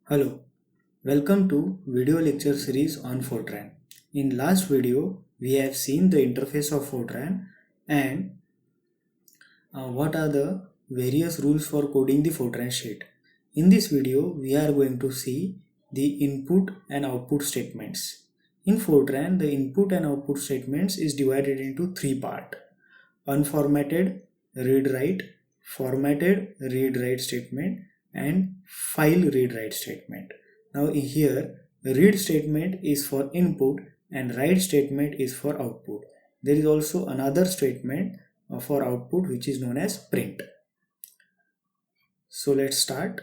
Hello, welcome to video lecture series on Fortran. In last video, we have seen the interface of Fortran and what are the various rules for coding the Fortran sheet. In this video, we are going to see the input and output statements. In Fortran, the input and output statements is divided into three parts: unformatted read-write, formatted read-write statement, and file read-write statement. Now here read statement is for input and write statement is for output. There is also another statement for output which is known as print. So let's start.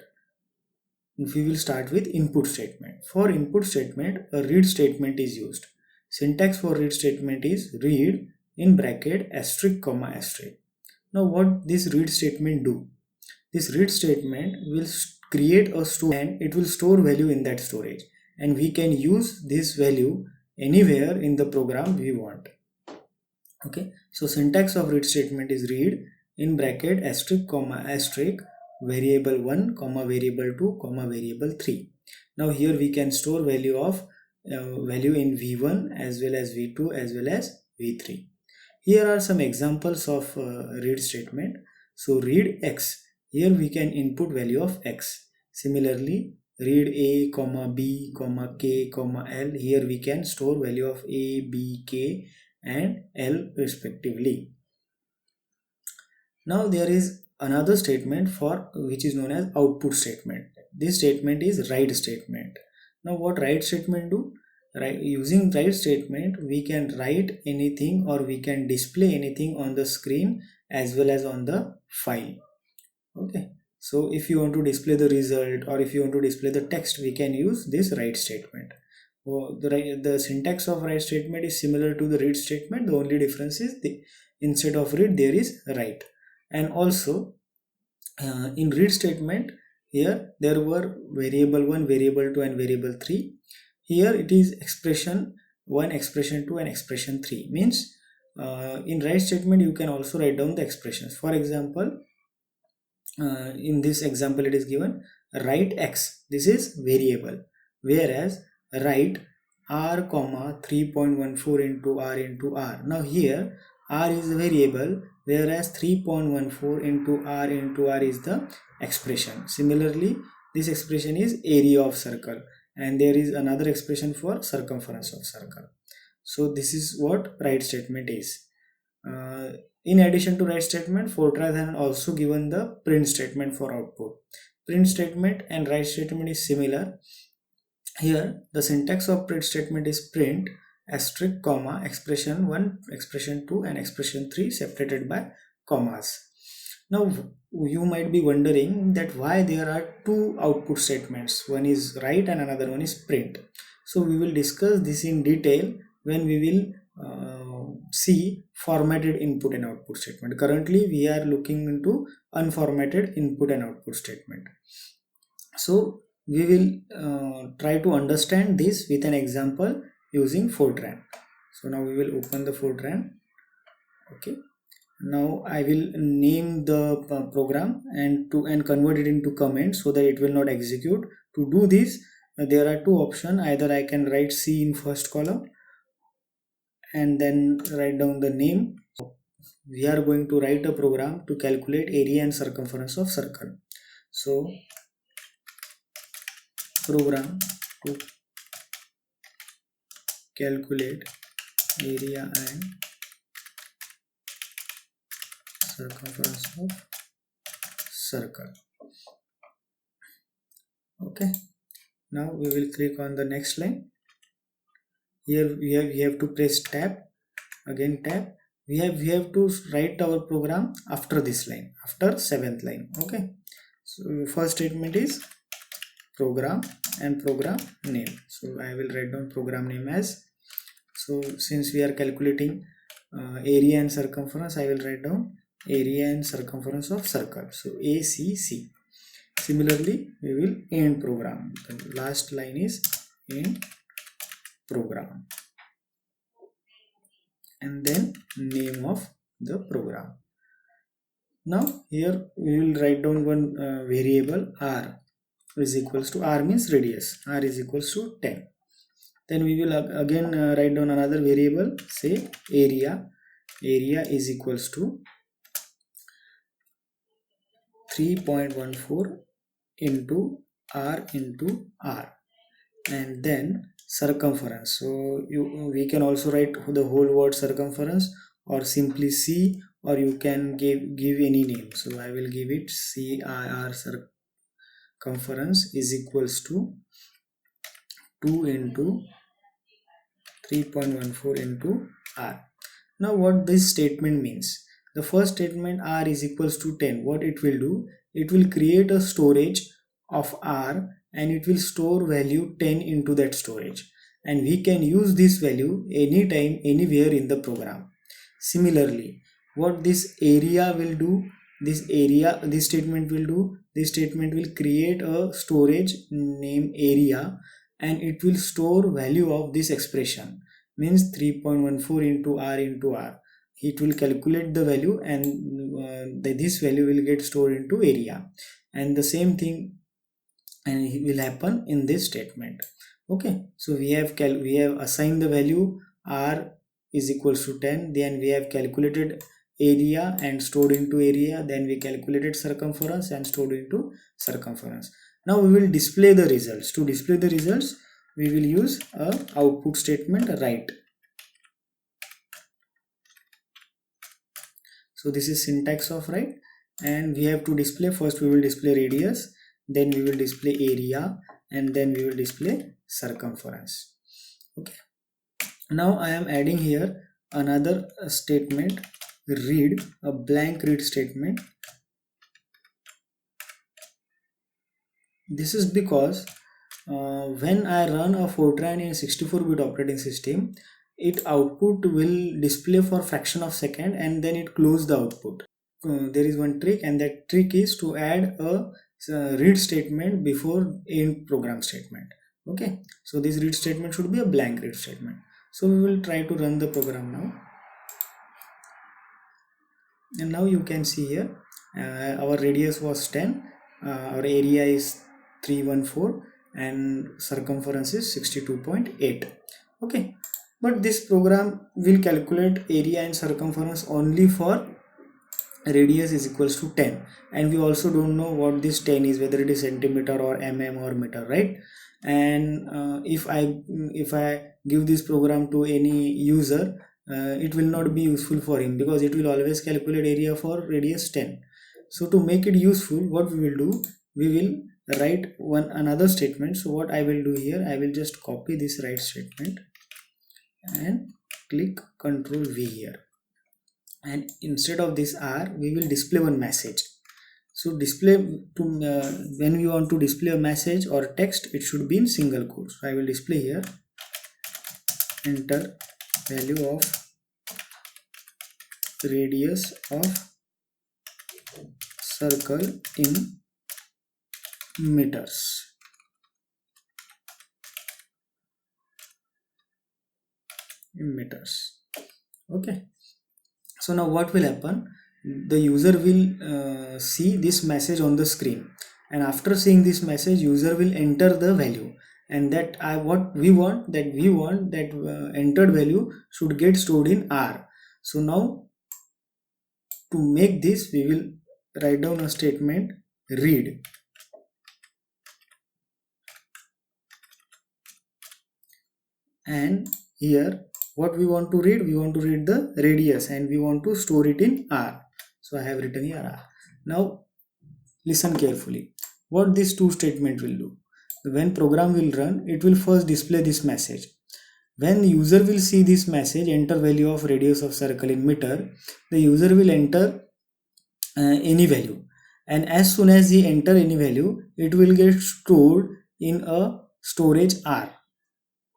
We will start with input statement. For input statement, a read statement is used. Syntax for read statement is read in bracket asterisk comma asterisk. Now what this read statement do? This read statement will create a store and it will store value in that storage, and we can use this value anywhere in the program we want. Okay, so syntax of read statement is read in bracket asterisk comma asterisk variable 1 comma variable 2 comma variable 3. Now here we can store value of value in v1 as well as v2 as well as v3. Here are some examples of read statement. So read x, here we can input value of x. Similarly, read a comma b comma k comma l, here we can store value of a, b, k and l respectively. Now there is another statement for which is known as output statement. This statement is write statement. Now what write statement do? Using write statement we can write anything or we can display anything on the screen as well as on the file. Okay, so if you want to display the result or if you want to display the text, we can use this write statement. The syntax of write statement is similar to the read statement. The only difference is instead of read there is write. And also in read statement, here there were variable 1, variable 2 and variable 3. Here it is expression 1, expression 2 and expression 3. Means in write statement you can also write down the expressions. For example, in this example it is given write x, this is variable, whereas write r comma 3.14 into r into r. Now here r is a variable whereas 3.14 into r is the expression. Similarly, this expression is area of circle and there is another expression for circumference of circle. So this is what write statement is. In addition to write statement, Fortran has also given the print statement for output. Print statement and write statement is similar. Here the syntax of print statement is print asterisk comma expression 1, expression 2 and expression 3 separated by commas. Now you might be wondering that why there are two output statements, one is write and another one is print. So we will discuss this in detail when we will see formatted input and output statement. Currently we are looking into unformatted input and output statement. So we will try to understand this with an example using Fortran. So now we will open the Fortran. Okay, now I will name the program and convert it into comment so that it will not execute. To do this, there are two options. Either I can write C in first column and then write down the name. We are going to write a program to calculate area and circumference of circle. So program to calculate area and circumference of circle. Okay, now we will click on the next line. Here we have to press tab, again tab. We have to write our program after this line, after 7th line. Okay, so first statement is program and program name. So I will write down program name as, so since we are calculating area and circumference, I will write down area and circumference of circle, so ACC. Similarly, we will end program. The last line is end program and then name of the program. Now here we will write down one variable r. is equals to r means radius, r is equals to 10. Then we will again write down another variable, say area is equals to 3.14 into r, and then circumference. So we can also write the whole word circumference, or simply c, or you can give any name. So I will give it CIR, circumference is equals to 2 into 3.14 into r. Now what this statement means, the first statement r is equals to 10, what it will do, it will create a storage of r, and it will store value 10 into that storage, and we can use this value anytime anywhere in the program. Similarly, what this area will do, this statement will do, this statement will create a storage name area, and it will store value of this expression, means 3.14 into r. It will calculate the value, and this value will get stored into area, and the same thing and it will happen in this statement. Okay, so we have assigned the value r is equals to 10, then we have calculated area and stored into area, then we calculated circumference and stored into circumference. Now we will display the results. To display the results, we will use a output statement, write. So this is syntax of write, and we have to display, first we will display radius, then we will display area, and then we will display circumference. Okay, now I am adding here another statement, read, a blank read statement. This is because when I run a Fortran in 64-bit operating system, it output will display for fraction of second, and then it close the output. There is one trick, and that trick is to add a read statement before end program statement. Okay, so this read statement should be a blank read statement. So we will try to run the program now, and now you can see here our radius was 10, our area is 314, and circumference is 62.8. okay, but this program will calculate area and circumference only for radius is equals to 10, and we also don't know what this 10 is, whether it is centimeter or mm or meter, right? And if I give this program to any user, it will not be useful for him, because it will always calculate area for radius 10. So to make it useful, what we will do, we will write another statement. So what I will do here, I will just copy this write statement and click Ctrl V here, and instead of this r, we will display one message. So display to when we want to display a message or text, it should be in single quotes. So I will display here, enter value of radius of circle in meters. Okay, so now what will happen, the user will see this message on the screen, and after seeing this message, user will enter the value, and that what we want that entered value should get stored in r. So now to make this, we will write down a statement, read, and here what we want to read, the radius, and we want to store it in r. So I have written here r. Now listen carefully what these two statement will do. When program will run, it will first display this message. When the user will see this message, enter value of radius of circle in meter, the user will enter any value, and as soon as he enter any value, it will get stored in a storage r.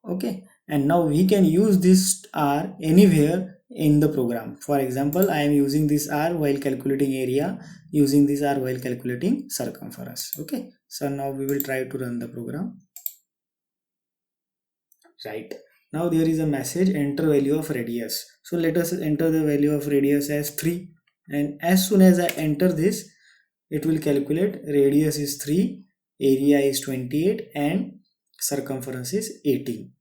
Okay, and now we can use this r anywhere in the program. For example, I am using this r while calculating area, using this r while calculating circumference. Okay, so now we will try to run the program. Right, now there is a message, enter value of radius. So let us enter the value of radius as 3, and as soon as I enter this, it will calculate radius is 3, area is 28 and circumference is 18.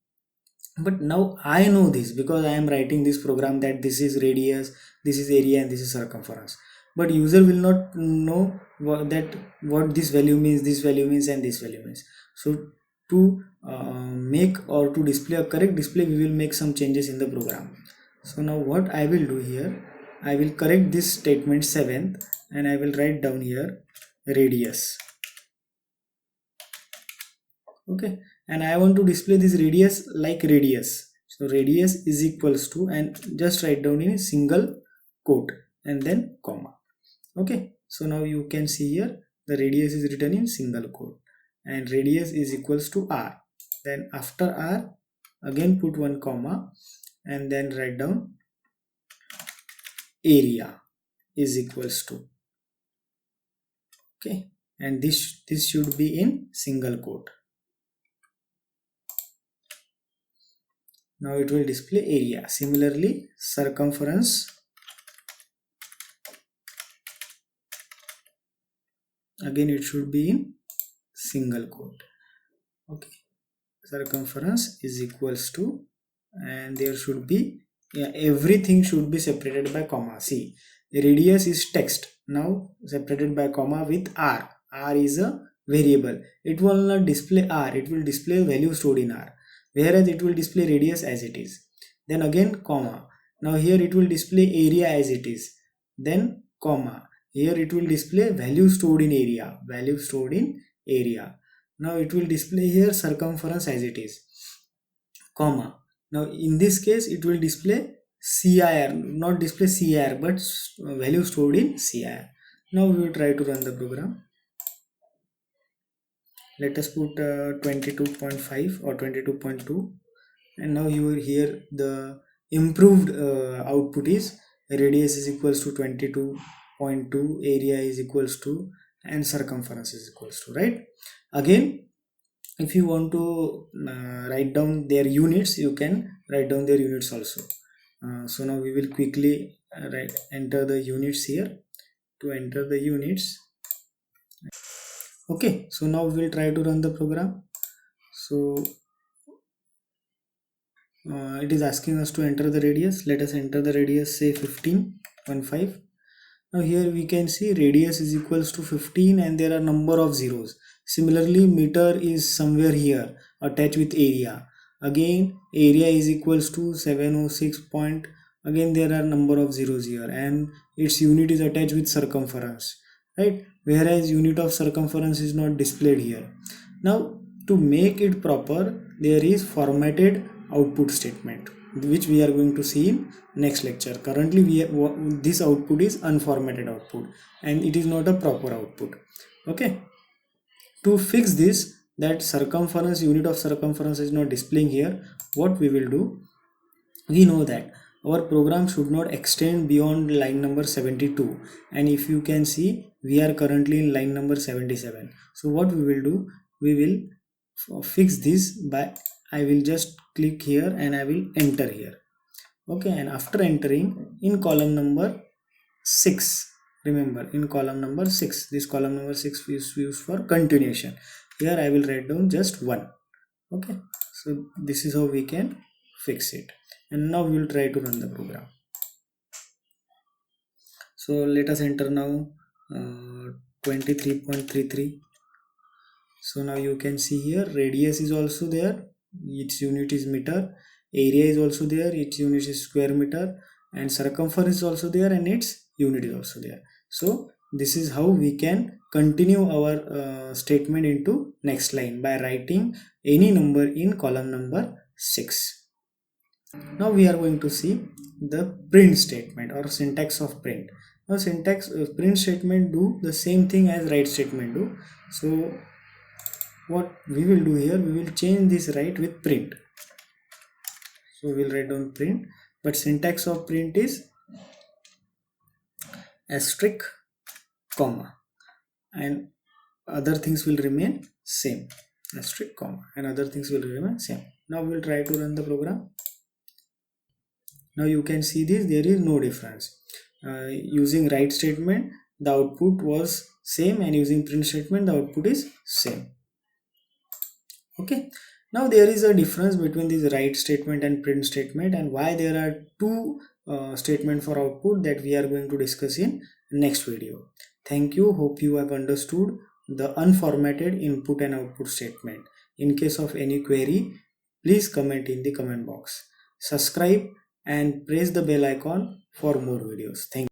But now I know this because I am writing this program that this is radius, this is area, and this is circumference. But user will not know what this value means, this value means, and this value means. So to make or to display a correct display, we will make some changes in the program. So now what I will do here, I will correct this statement 7th, and I will write down here radius. Okay, and I want to display this radius like radius. So radius is equals to, and just write down in a single quote and then comma. Okay, so now you can see here the radius is written in single quote, and radius is equals to r. Then after r, again put one comma and then write down area is equals to. Okay, and this should be in single quote. Now it will display area. Similarly, circumference, again it should be in single quote. Okay, circumference is equals to, and there should be, yeah, everything should be separated by comma. See, radius is text, now separated by comma with r. R is a variable, it will not display r, it will display value stored in r, whereas it will display radius as it is. Then again comma, now here it will display area as it is, then comma, here it will display value stored in area, value stored in area. Now it will display here circumference as it is, comma. Now in this case it will display CIR, not display CIR but value stored in CIR. Now we will try to run the program. Let us put 22.5 or 22.2, and now you will hear the improved output is radius is equals to 22.2, area is equals to, and circumference is equals to, right? Again, if you want to write down their units, you can write down their units also. So now we will quickly enter the units here. To enter the units, okay, so now we will try to run the program. So it is asking us to enter the radius. Let us enter the radius, say 15.15. Now here we can see radius is equals to 15 and there are number of zeros. Similarly, meter is somewhere here attached with area. Again, area is equals to 706 point. Again, there are number of zeros here, and its unit is attached with circumference, right? Whereas unit of circumference is not displayed here. Now to make it proper, there is formatted output statement, which we are going to see in next lecture. Currently this output is unformatted output and it is not a proper output. Okay, to fix this, that circumference, unit of circumference is not displaying here, what we will do, we know that our program should not extend beyond line number 72, and if you can see we are currently in line number 77. So what we will do, we will fix this by, I will just click here and I will enter here. Okay, and after entering in column number 6, remember in column number 6, this column number 6 is used for continuation. Here I will write down just 1. Okay, so this is how we can fix it, and now we will try to run the program. So let us enter now 23.33. so now you can see here radius is also there, its unit is meter, area is also there, its unit is square meter, and circumference is also there and its unit is also there. So this is how we can continue our statement into next line by writing any number in column number 6. Now we are going to see the print statement or syntax of print. Now syntax print statement do the same thing as write statement do. So what we will do here, we will change this write with print. So we will write down print, but syntax of print is asterisk comma, and other things will remain same, asterisk comma, and other things will remain same. Now we will try to run the program. Now you can see this, there is no difference. Using write statement, the output was same, and using print statement the output is same. Okay, now there is a difference between this write statement and print statement, and why there are two statement for output, that we are going to discuss in next video. Thank you. Hope you have understood the unformatted input and output statement. In case of any query, please comment in the comment box. Subscribe and press the bell icon for more videos. Thank you.